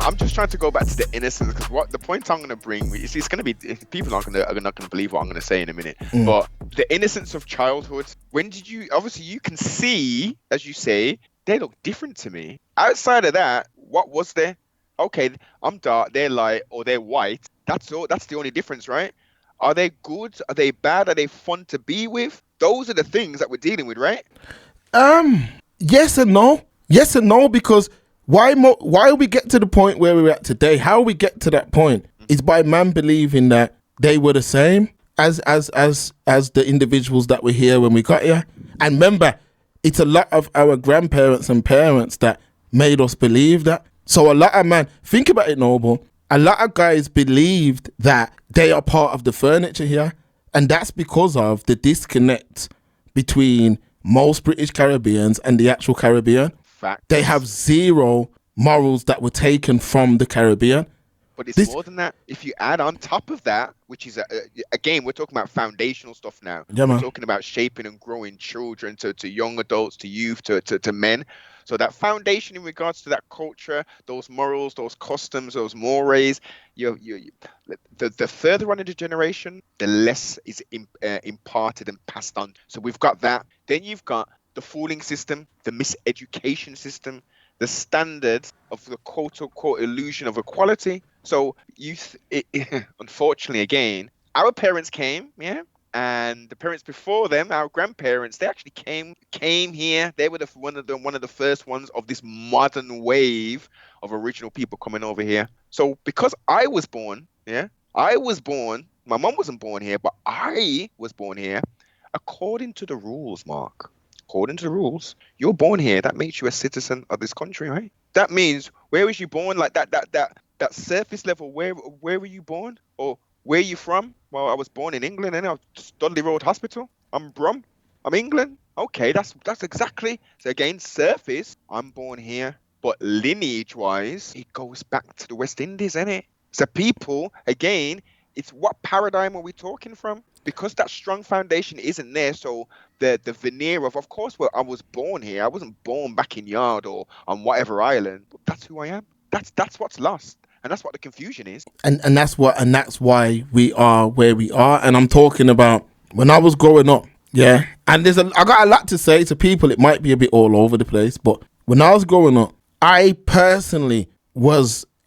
I'm just trying to go back to the innocence, because what the point I'm going to bring is, it's going to be, people are not going to believe what I'm going to say in a minute. But the innocence of childhood. When did you? Obviously, you can see, as you say, they look different to me. Outside of that, what was there? Okay, I'm dark, they're light, or they're white. That's all. That's the only difference, right? Are they good? Are they bad? Are they fun to be with? Those are the things that we're dealing with, right? Yes and no. Yes and no, because why we get to the point where we're at today, how we get to that point is by man believing that they were the same as the individuals that were here when we got here. And remember, it's a lot of our grandparents and parents that made us believe that. So a lot of man, think about it, Noble, a lot of guys believed that they are part of the furniture here. And that's because of the disconnect between most British Caribbeans and the actual Caribbean. Fact. They have zero morals that were taken from the Caribbean. But it's more than that. If you add on top of that, which is, again, we're talking about foundational stuff now. Yeah, we're talking about shaping and growing children to young adults, to youth, to men. So that foundation in regards to that culture, those morals, those customs, those mores, the further on in the generation, the less is imparted and passed on. So we've got that. Then you've got the fooling system, the miseducation system, the standard of the quote-unquote illusion of equality. So unfortunately, again, our parents came, yeah, and the parents before them, our grandparents, they actually came here. They were one of the first ones of this modern wave of original people coming over here. So because I was born, my mom wasn't born here, but I was born here, according to the rules, Mark. According to the rules, you're born here. That makes you a citizen of this country, right? That means, where was you born? Like that surface level, where were you born? Or where are you from? Well, I was born in England, and I was Dudley Road Hospital. I'm England. Okay, that's exactly. So again, surface, I'm born here. But lineage-wise, it goes back to the West Indies, innit? So people, again, it's what paradigm are we talking from? Because that strong foundation isn't there, so the veneer of course, well, I was born here. I wasn't born back in Yard or on whatever island. But that's who I am. That's what's lost. And that's what the confusion is. And that's why we are where we are. And I'm talking about when I was growing up, yeah. And I got a lot to say to people. It might be a bit all over the place, but when I was growing up, I personally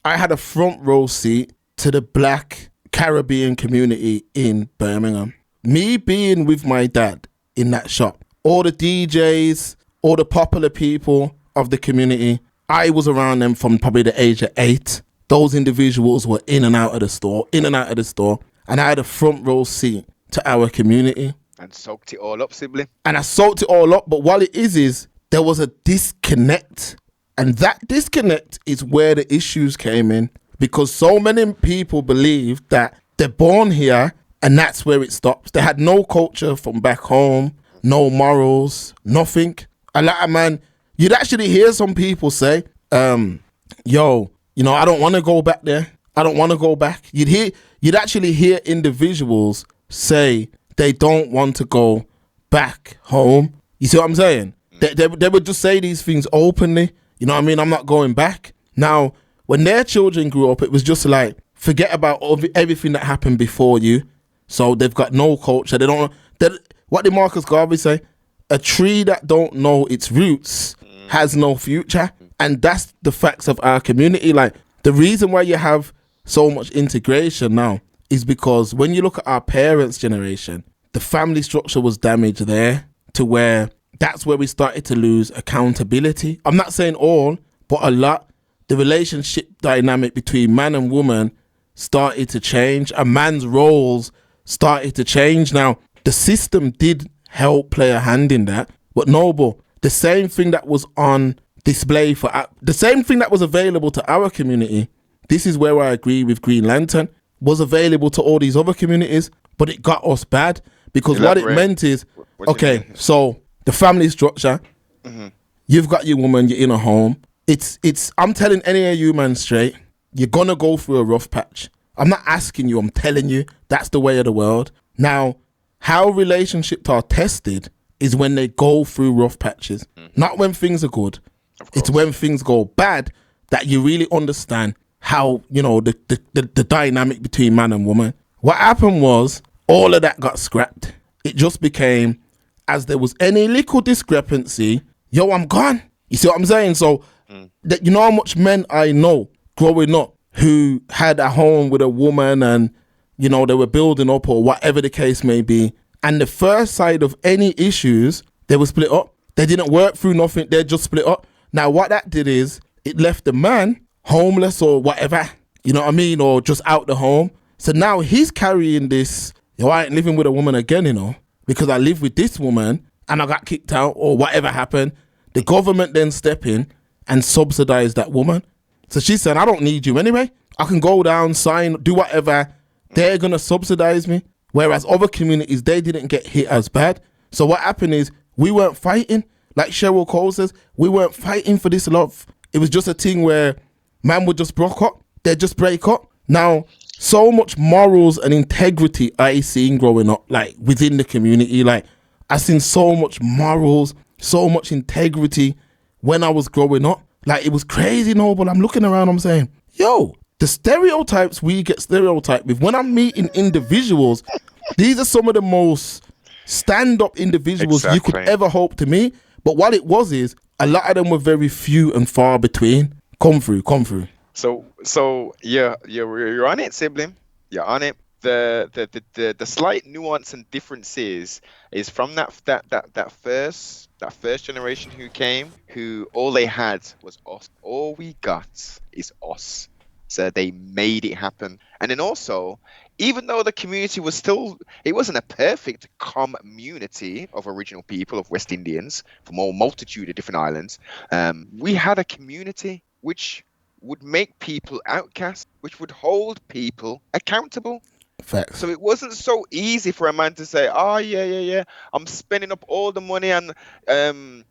I had a front row seat to the Black Caribbean community in Birmingham. Me being with my dad in that shop, all the DJs, all the popular people of the community, I was around them from probably the age of 8. Those individuals were in and out of the store, and I had a front row seat to our community. And soaked it all up, sibling. And I soaked it all up, but what it is there was a disconnect. And that disconnect is where the issues came in, because so many people believe that they're born here and that's where it stops. They had no culture from back home, no morals, nothing. A lot of man, you'd actually hear some people say, I don't want to go back there. I don't want to go back. You'd actually hear individuals say they don't want to go back home. You see what I'm saying? They would just say these things openly. You know what I mean? I'm not going back. Now, when their children grew up, it was just like, forget about everything that happened before you. So they've got no culture. What did Marcus Garvey say? A tree that don't know its roots has no future. And that's the facts of our community. Like, the reason why you have so much integration now is because when you look at our parents' generation, the family structure was damaged there to where that's where we started to lose accountability. I'm not saying all, but a lot. The relationship dynamic between man and woman started to change. A man's roles started to change. Now, the system did help play a hand in that, but Noble, the same thing that was on display the same thing that was available to our community, this is where I agree with Green Lantern, was available to all these other communities, but it got us bad because what it meant is, okay, so the family structure, you've got your woman, you're in a home. I'm telling any of you man straight, you're gonna go through a rough patch. I'm not asking you, I'm telling you, that's the way of the world. Now, how relationships are tested is when they go through rough patches, not when things are good. It's when things go bad that you really understand how, you know, the dynamic between man and woman. What happened was all of that got scrapped. It just became, as there was any little discrepancy, yo, I'm gone. You see what I'm saying? So that, you know how much men I know growing up who had a home with a woman and, you know, they were building up or whatever the case may be. And the first side of any issues, they were split up. They didn't work through nothing. They just split up. Now, what that did is it left the man homeless or whatever, you know what I mean? Or just out the home. So now he's carrying this, yo, I ain't living with a woman again, you know, because I live with this woman and I got kicked out or whatever happened. The government then step in and subsidize that woman. So she said, I don't need you anyway. I can go down, sign, do whatever. They're going to subsidize me. Whereas other communities, they didn't get hit as bad. So what happened is we weren't fighting. Like Cheryl Cole says, we weren't fighting for this love. It was just a thing where man would just broke up. They'd just break up. Now, so much morals and integrity I seen growing up, like within the community. Like I seen so much morals, so much integrity when I was growing up. Like it was crazy, Noble. I'm looking around, I'm saying, yo, the stereotypes we get stereotyped with, when I'm meeting individuals, these are some of the most stand-up individuals you could ever hope to meet. But what it was is, a lot of them were very few and far between. Come through. So yeah, you're on it, sibling. You're on it. The slight nuance and differences is from that first generation who came, who all they had was us. All we got is us. So they made it happen. And then also, even though the community was still, it wasn't a perfect community of original people, of West Indians from a multitude of different islands, we had a community which would make people outcast, which would hold people accountable. Facts. So it wasn't so easy for a man to say, oh, yeah, I'm spending up all the money and, I'm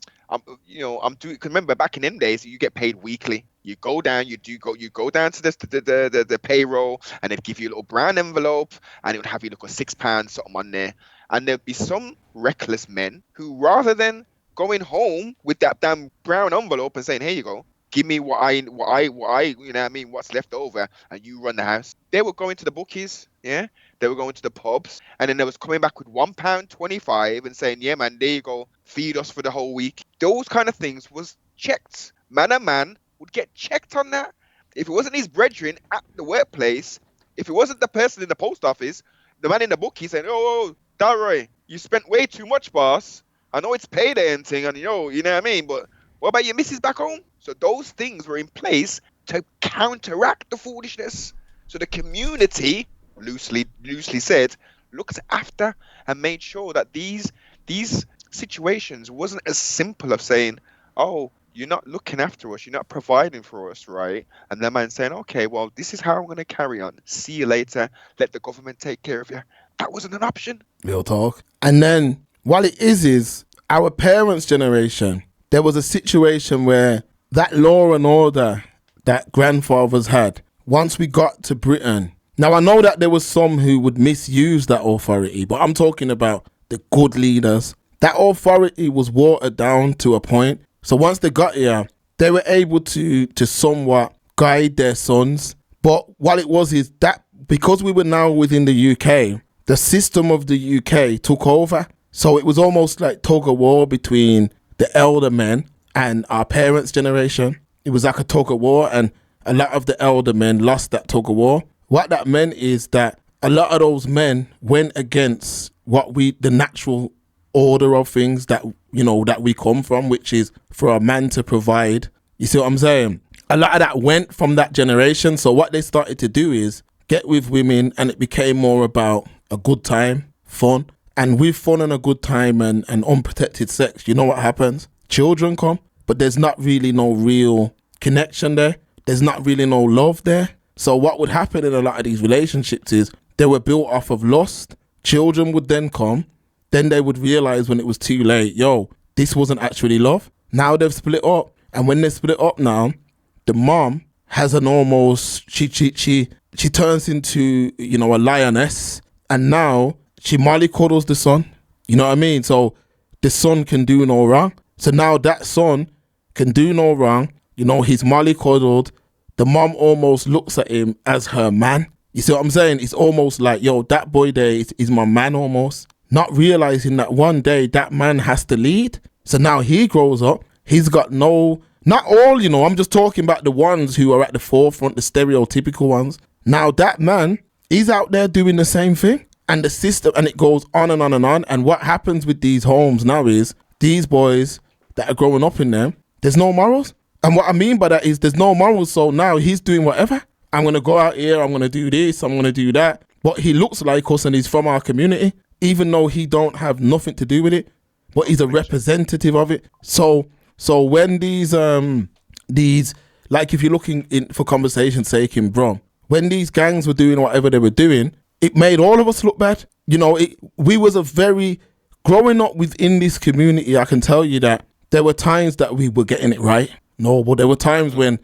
doing, because remember back in them days, you get paid weekly. You go down, you go down to the payroll, and they'd give you a little brown envelope, and it would have you look at £6 something on there. And there'd be some reckless men who, rather than going home with that damn brown envelope and saying, here you go, give me what I, you know what I mean, what's left over, and you run the house. They were going to the bookies, yeah? They were going to the pubs, and then they was coming back with £1.25 and saying, yeah, man, there you go, feed us for the whole week. Those kind of things was checked. Man and man would get checked on that. If it wasn't his brethren at the workplace, if it wasn't the person in the post office, the man in the bookie saying, oh, Dalroy, you spent way too much, boss. I know it's payday and thing, and you know what I mean, but what about your missus back home? So those things were in place to counteract the foolishness. So the community, loosely said, looked after and made sure that these situations wasn't as simple of saying, oh, you're not looking after us, you're not providing for us, right? And the man saying, okay, well, this is how I'm going to carry on. See you later. Let the government take care of you. That wasn't an option. Real talk. And then, what it is our parents' generation, there was a situation where that law and order that grandfathers had, once we got to Britain, now I know that there was some who would misuse that authority, but I'm talking about the good leaders. That authority was watered down to a point. So once they got here, they were able to somewhat guide their sons. But what it was is that because we were now within the UK, the system of the UK took over. So it was almost like tug of war between the elder men and our parents' generation. It was like a tug of war, and a lot of the elder men lost that tug of war. What that meant is that a lot of those men went against the natural order of things that, you know, that we come from, which is for a man to provide. You see what I'm saying? A lot of that went from that generation. So what they started to do is get with women, and it became more about a good time, fun. And with fun and a good time and unprotected sex, you know what happens? Children come, but there's not really no real connection there. There's not really no love there. So what would happen in a lot of these relationships is they were built off of lust. Children would then come. Then they would realize when it was too late, yo, this wasn't actually love. Now they've split up. And when they split up now, the mom has an almost, she turns into, you know, a lioness. And now she mollycoddles the son. You know what I mean? So the son can do no wrong. So now that son can do no wrong. You know, he's mollycoddled. the mom almost looks at him as her man. You see what I'm saying? It's almost like, yo, that boy there is my man almost. Not realizing that one day that man has to lead. So now he grows up. He's got no, not all, I'm just talking about the ones who are at the forefront, the stereotypical ones. Now that man, he's out there doing the same thing. And the system, and it goes on and on and on. And what happens with these homes now is these boys that are growing up in them, there's no morals. And what I mean by that is there's no morals. So now he's doing whatever. I'm going to go out here. I'm going to do this. I'm going to do that. But he looks like us and he's from our community, even though he don't have nothing to do with it. But he's a representative of it. So when these, like if you're looking in for conversation's sake in Brum, when these gangs were doing whatever they were doing, it made all of us look bad. We was growing up within this community, I can tell you that there were times that we were getting it right. No, but there were times when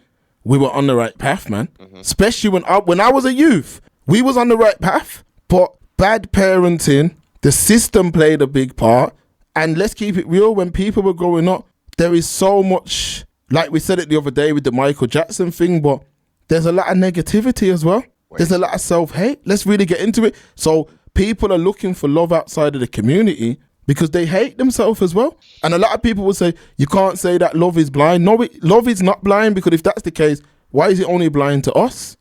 we were on the right path, man. Mm-hmm. Especially when I was a youth, we was on the right path. But bad parenting, the system played a big part. And let's keep it real, when people were growing up, there is so much, like we said it the other day with the Michael Jackson thing, but there's a lot of negativity as well. There's a lot of self-hate. Let's really get into it. So people are looking for love outside of the community because they hate themselves as well. And a lot of people will say, you can't say that love is blind. No, love is not blind, because if that's the case, why is it only blind to us?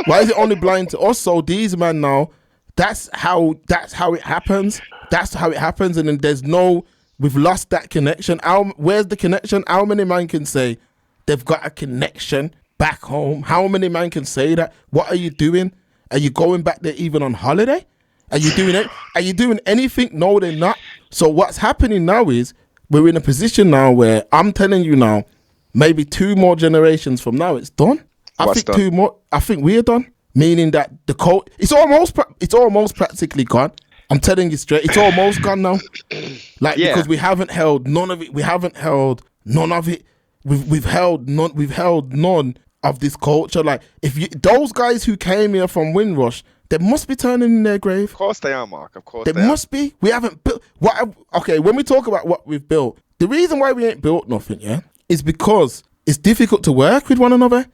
Why is it only blind to us? So these men now, that's how it happens. That's how it happens. And then we've lost that connection. Where's the connection? How many men can say they've got a connection back home? How many men can say that? What are you doing? Are you going back there even on holiday? Are you doing it? Are you doing anything? No, they're not. So what's happening now is we're in a position now where I'm telling you now, maybe 2 more generations from now, it's done. I think we're done. Meaning that the code, it's almost practically gone. I'm telling you straight, it's almost gone now. Because we haven't held none of it. We haven't held none of it. We've held none of this culture. Like those guys who came here from Windrush, they must be turning in their grave. Of course they are, Mark. Of course they must be. We haven't built when we talk about what we've built, the reason why we ain't built nothing, is because it's difficult to work with one another.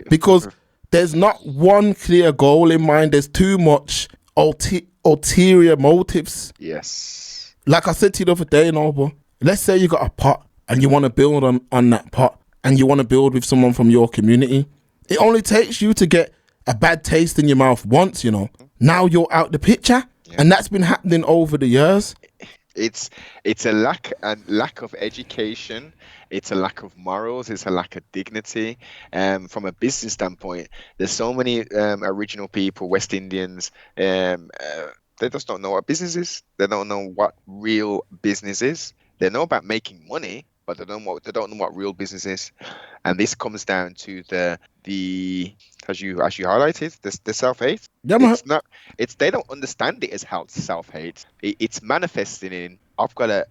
Because there's not one clear goal in mind. There's too much ulterior motives. Yes. Like I said to you the other day, Noble, let's say you got a pot and you want to build on that pot, and you want to build with someone from your community. It only takes you to get a bad taste in your mouth once, Now you're out the picture. Yeah. And that's been happening over the years. It's a lack of education. It's a lack of morals. It's a lack of dignity. From a business standpoint, there's so many original people, West Indians. They just don't know what business is. They don't know what real business is. They know about making money, but they don't know what real business is. And this comes down to the as you highlighted, the self-hate. Yeah, they don't understand it as self-hate. It's manifesting in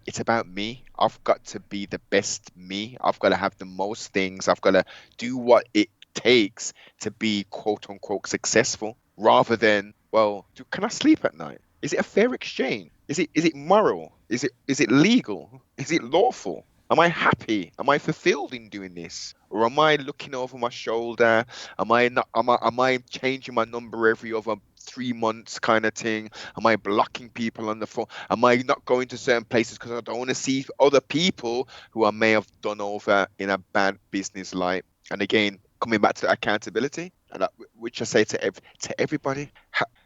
it's about me. I've got to be the best me. I've got to have the most things. I've got to do what it takes to be quote unquote successful, rather than, well, can I sleep at night? Is it a fair exchange? Is it moral? Is it legal? Is it lawful? Am I happy? Am I fulfilled in doing this? Or am I looking over my shoulder? Am I changing my number every other 3 months kind of thing? Am I blocking people on the phone? Am I not going to certain places because I don't want to see other people who I may have done over in a bad business light? And again, coming back to accountability, and which I say to everybody,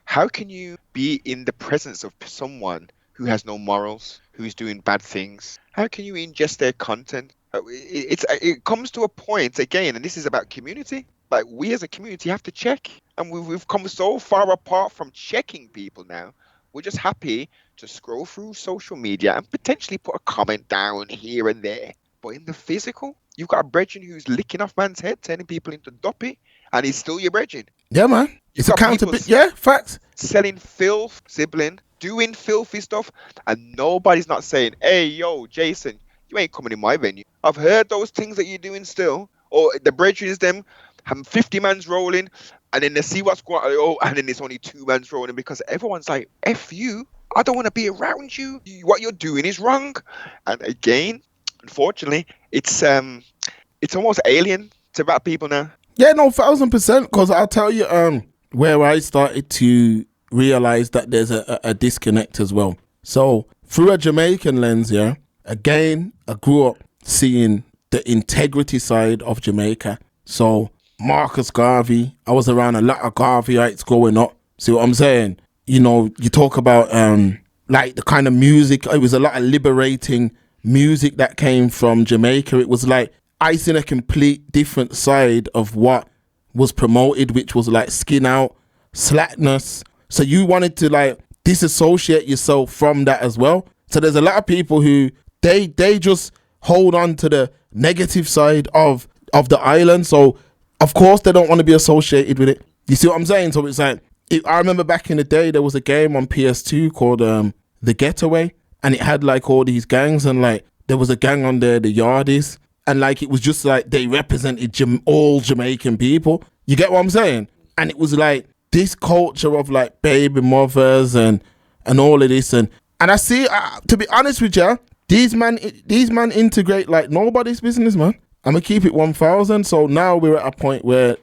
how can you be in the presence of someone who has no morals, who's doing bad things? How can you ingest their content? It comes to a point, again, and this is about community. Like, we as a community have to check. And we've come so far apart from checking people now. We're just happy to scroll through social media and potentially put a comment down here and there. But in the physical, you've got a brethren who's licking off man's head, turning people into duppy, and he's still your brethren. Yeah, man. It's accountability. Yeah, facts. Selling filth, sibling, doing filthy stuff, and nobody's not saying, hey, yo, Jason, you ain't coming in my venue. I've heard those things that you're doing still. Or the brethren is them, have 50 mans rolling, and then they see what's going on, and then it's only 2 mans rolling, because everyone's like, F you, I don't want to be around you. What you're doing is wrong. And again, unfortunately, it's almost alien It's about people now. Yeah, no, 1,000%. Because I'll tell you, where I started to realize that there's a disconnect as well. So through a Jamaican lens, yeah, again, I grew up seeing the integrity side of Jamaica. So Marcus Garvey, I was around a lot of Garveyites growing up. See what I'm saying? You know, you talk about like the kind of music. It was a lot of liberating music that came from Jamaica. It was like I seen a complete different side of what was promoted, which was like skin out, slackness. So you wanted to like disassociate yourself from that as well. So there's a lot of people who they just hold on to the negative side of the island. So of course they don't want to be associated with it. You see what I'm saying? So it's like, I remember back in the day there was a game on PS2 called The Getaway, and it had like all these gangs, and like there was a gang on there, the Yardies, and like it was just like they represented all Jamaican people. You get what I'm saying? And it was like this culture of like baby mothers and all of this, and I see, to be honest with you, these man integrate like nobody's business, man. I'm gonna keep it 1,000. So now we're at a point where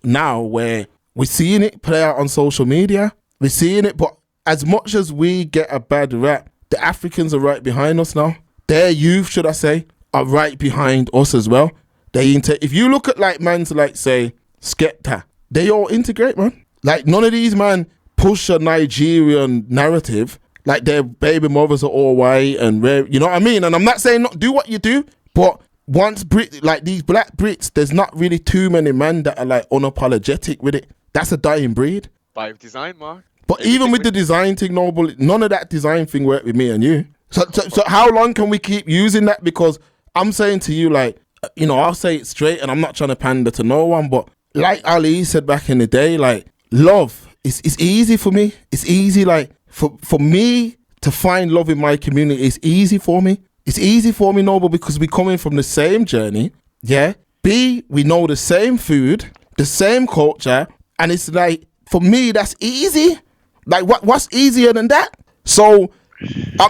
we're seeing it play out on social media. We're seeing it, but as much as we get a bad rap, the Africans are right behind us now. Their youth, should I say, are right behind us as well. If you look at like man's like say Skepta, they all integrate, man. Like none of these man push a Nigerian narrative. Like their baby mothers are all white and rare, you know what I mean? And I'm not saying not do what you do, but once like these black Brits, there's not really too many men that are like unapologetic with it. That's a dying breed. By design, Mark. But even with the design thing, Noble, none of that design thing worked with me and you. So how long can we keep using that? Because I'm saying to you, like, you know, I'll say it straight, and I'm not trying to pander to no one, but like Ali said back in the day, like, love is easy for me. It's easy, like, for me to find love in my community. It's easy for me. It's easy for me, Noble, because we're coming from the same journey. Yeah. B, we know the same food, the same culture. And it's like, for me, that's easy. Like, what's easier than that? So,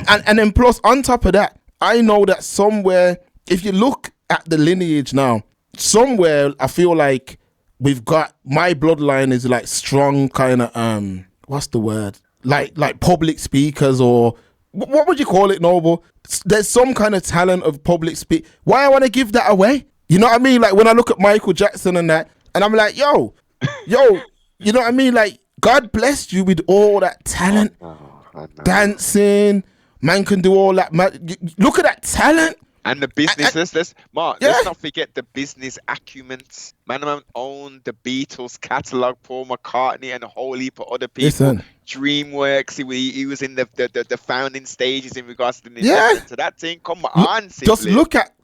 and then plus, on top of that, I know that somewhere, if you look at the lineage now, somewhere I feel like we've got, my bloodline is like strong kind of, what's the word? Like public speakers, or what would you call it, Noble? There's some kind of talent of public speak. Why I want to give that away? You know what I mean? Like when I look at Michael Jackson and that, and I'm like, yo, you know what I mean? Like, God blessed you with all that talent, dancing, man can do all that. Man, look at that talent. And the businesses, let's not forget the business acumen. Man owned the Beatles catalog, Paul McCartney, and a whole heap of other people. Listen. DreamWorks, he was in the founding stages in regards to the investment to that thing. Come on, just look at.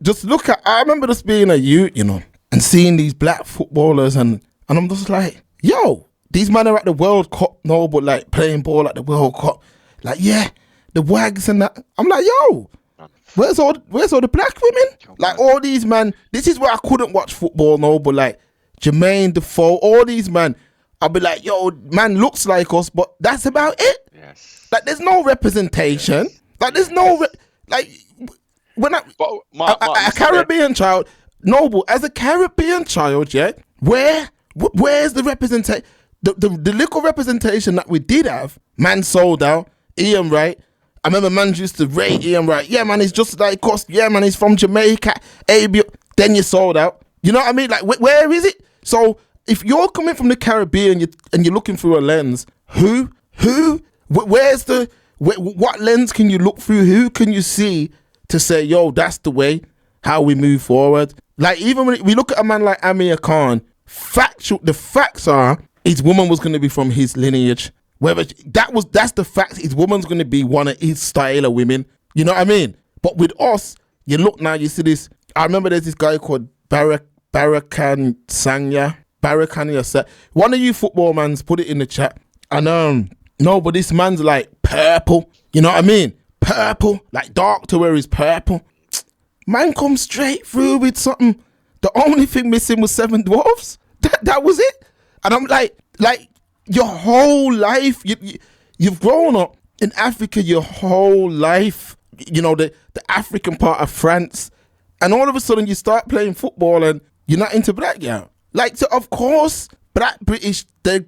I remember just being a youth, you know, and seeing these black footballers, and I'm just like, yo, these men are at the World Cup, no, but like playing ball at the World Cup, like the wags and that. I'm like, yo. Where's all the black women? Like all these man, this is where I couldn't watch football, no, but like Jermaine Defoe, all these man, I'll be like, yo, man looks like us, but that's about it. Yes. Like there's no representation. Yes. Like there's no when a Caribbean child, Noble, as a Caribbean child, yeah, where's the representation? The little representation that we did have, man sold out, Ian Wright. I remember man used to rate Ian Wright. Yeah, man, he's just like us. Yeah, man, he's from Jamaica. Then you sold out. You know what I mean? Like, where is it? So if you're coming from the Caribbean and you're looking through a lens, what lens can you look through? Who can you see to say, yo, that's the way how we move forward? Like, even when we look at a man like Amir Khan, the facts are his woman was going to be from his lineage. Whether that's the fact, his woman's going to be one of his style of women. You know what I mean? But with us, you look now, you see this. I remember there's this guy called Barakan Sanya. One of you football mans put it in the chat. And no, but this man's like purple. You know what I mean? Purple, like dark to where he's purple. Man come straight through with something. The only thing missing was 7 dwarfs. That was it. And I'm like. Your whole life, you've grown up in Africa your whole life, you know, the African part of France. And all of a sudden you start playing football and You're not into black, yeah. Like, so of course, black British, there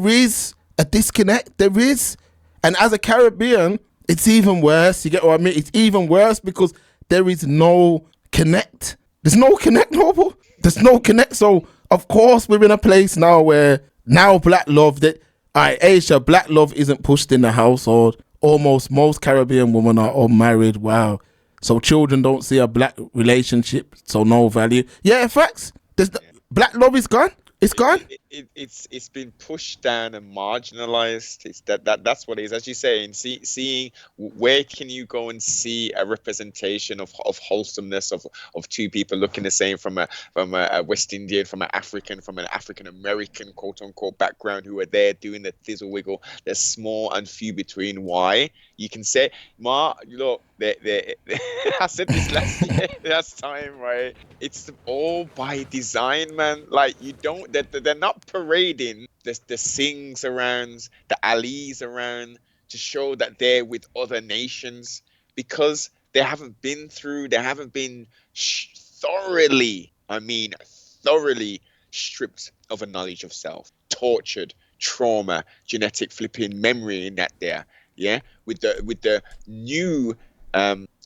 is a disconnect. There is. And as a Caribbean, it's even worse. You get what I mean? It's even worse because there is no connect. There's no connect, Noble. There's no connect. So, of course, we're in a place now where now black love, that, all right, Aisha, black love isn't pushed in the household. Almost most Caribbean women are unmarried. Wow. So children don't see a black relationship, so no value. Yeah, facts. Black love is gone. It's gone. It's been pushed down and marginalized. It's that's what it is. As you say, and seeing where can you go and see a representation of wholesomeness of two people looking the same from a West Indian, from an African American quote unquote background who are there doing the thizzle wiggle. They're small and few between. Why? You can say, look, I said this last time, right? It's all by design, man. Like, you don't, they're not parading the Singhs around, the Alis around to show that they're with other nations, because they haven't been thoroughly stripped of a knowledge of self, tortured, trauma, genetic flipping memory in that there. Yeah, with the new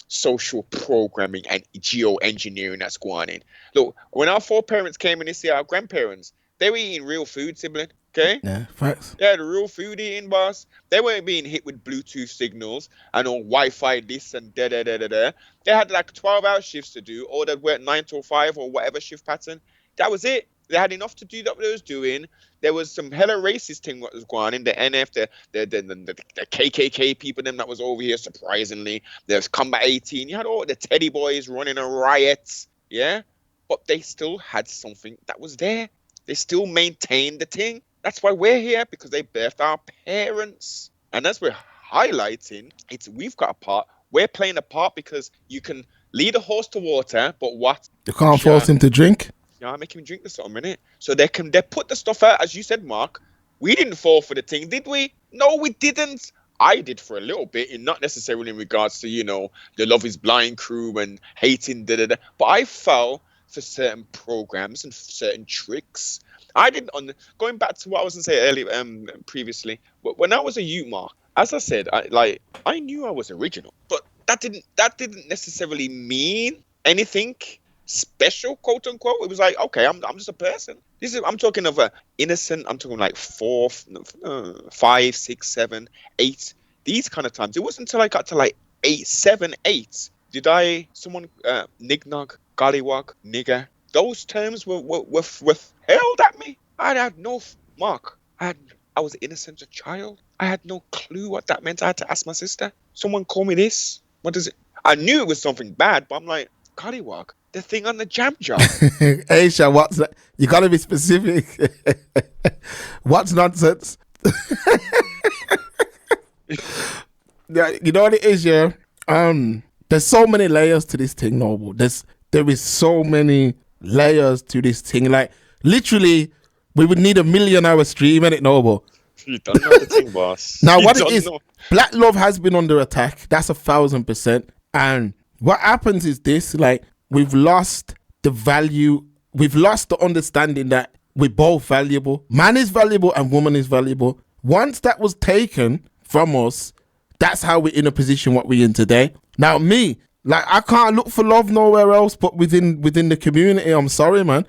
social programming and geoengineering that's going in. Look, when our foreparents came in to see our grandparents, they were eating real food, sibling. Okay? Yeah, facts. Yeah, the real food eating, boss. They weren't being hit with Bluetooth signals and on Wi-Fi this and da da da da da. They had like 12-hour shifts to do, or they'd work 9 to 5 or whatever shift pattern. That was it. They had enough to do that what they was doing. There was some hella racist thing what was going on in the NF, the KKK people, them that was over here, surprisingly. There's Combat 18. You had all the Teddy boys running a riot, yeah? But they still had something that was there. They still maintained the thing. That's why we're here, because they birthed our parents. And as we're highlighting, we've got a part. We're playing a part because you can lead a horse to water, but what? You can't force him to drink. Yeah, make him drink the something, innit? So they put the stuff out, as you said, Mark. We didn't fall for the thing, did we? No, we didn't. I did for a little bit, and not necessarily in regards to, the Love is Blind crew and hating da-da-da. But I fell for certain programs and certain tricks. I didn't, going back to what I was going to say earlier, previously, when I was a youth, Mark, as I said, I knew I was original, but that didn't necessarily mean anything special, quote unquote. It was like, okay, I'm just a person. I'm talking of a innocent. I'm talking like 4, 5, 6, 7, 8. These kind of times. It wasn't until I got to like 8, 7, 8 did someone nignog, gollywog, nigger. Those terms were held at me. I had no Mark. I was innocent, a child. I had no clue what that meant. I had to ask my sister. Someone call me this. What is it? I knew it was something bad, but I'm like, gollywog. The thing on the jam jar. Aisha, what's that? You gotta be specific. What's nonsense? Yeah, you know what it is, yeah? There's so many layers to this thing, Noble. There is so many layers to this thing. Like, literally, we would need a 1 million hour stream, innit, Noble? You don't know the thing, boss. Now, what it is, black love has been under attack. That's 1,000%. And what happens is this, like, we've lost the value. We've lost the understanding that we're both valuable. Man is valuable and woman is valuable. Once that was taken from us, that's how we're in a position what we're in today. Now, me, like, I can't look for love nowhere else but within the community. I'm sorry, man.